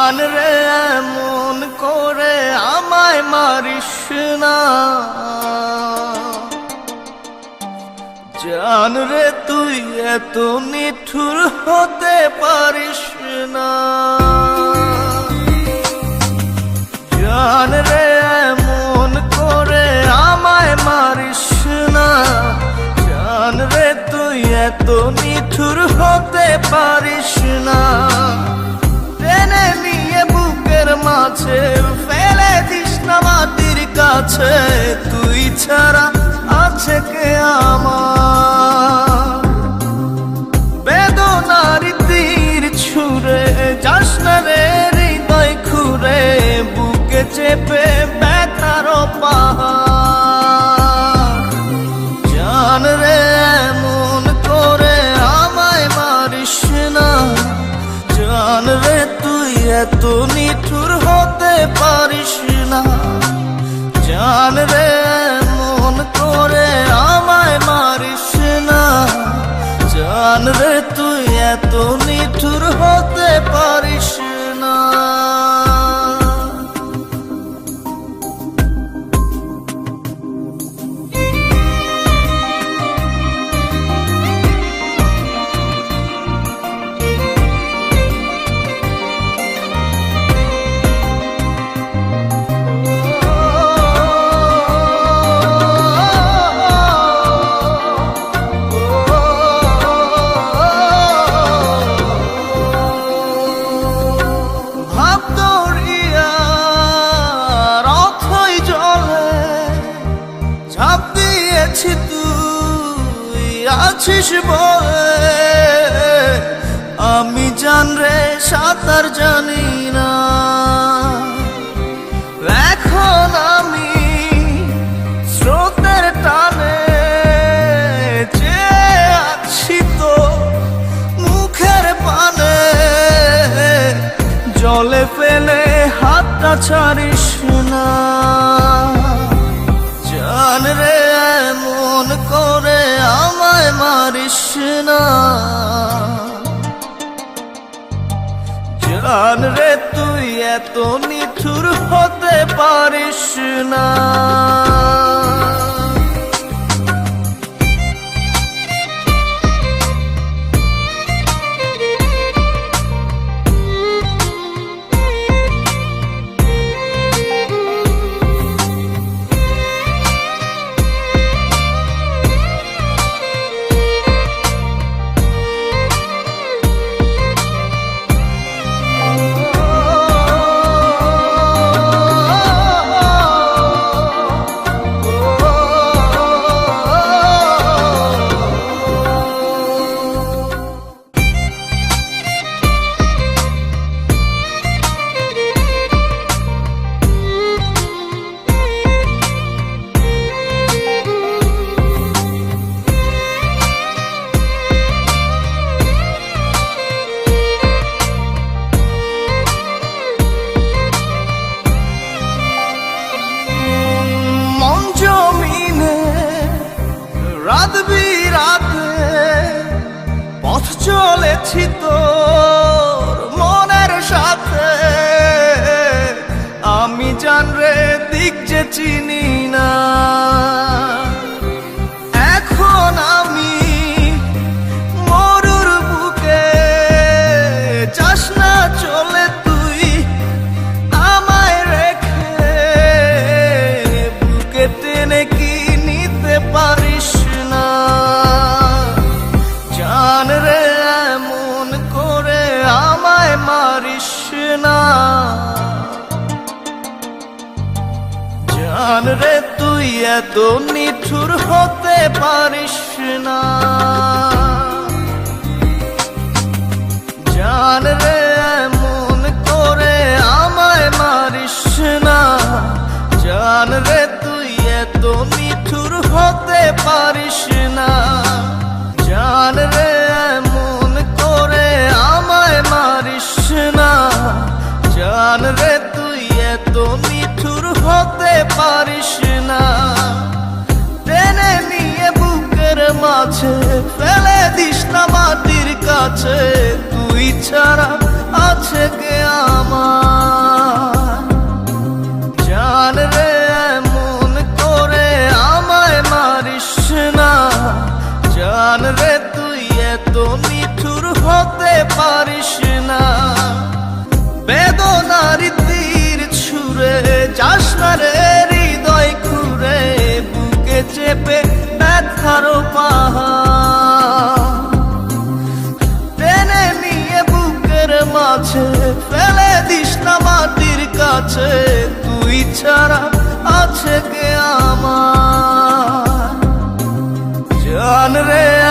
জান রে এমন করে আমায় মারিস না, জান রে তুই এত নিঠুর হতে পারিস না। জান রে এমন করে আমায় মারিস না, জান রে তুই এত নিঠুর হতে পারিস না। টেনে নিয়ে বুকের মাঝে ফেলে দিস না মাটির কাছে, তুই ছাড়া আছে কে আমার। বেদনার তীর ছুঁড়ে যাস না রে হৃদয় খুঁড়ে, বুকে চেপে ব্যথার পাহাড়। জান রে এমন করে আমায় মারিস না, জান রে তুই এত নিঠুর হতে পারিস না। জান রে এমন করে আমায় মারিস না, জান রে তুই এত নিঠুর হতে পারিস না। ঝাঁপ দিয়েছি তুই আছিস বলে, আমি জান রে সাঁতার জানি না। এখন আমি স্রোতের টানে যে আছি তো মুখের পানে, জলে ফেলে হাতটা ছাড়িস না। জান রে এমন করে আমায় মারিস না, জান রে তুই এত নিঠুর হতে পারিস না। রাত বিরাতে পথ চলেছি তোর মনের সাথে, আমি জান রে দিক যে চিনি না। এখন আমি মরুর বুকে, যাস না চলে তুই আমায় রেখে, বুকে টেনে কি নিতে পারিস না। জান রে এমন করে আমায় মারিস না, জান রে তুই এত নিঠুর হতে পারিস না। জান রে এমন করে আমায় মারিস না, জান রে তুই এত নিঠুর হতে পারিস না। জান রে এমন করে আমায় মারিস না, জান রে তুই এত নিঠুর হতে পারিস না। টেনে নিয়ে বুকের মাঝে ফেলে দিস না মাটির কাছে, তুই ছাড়া আছে কে আমার। কাছে তুই ছাড়া আছে কে আমার জান রে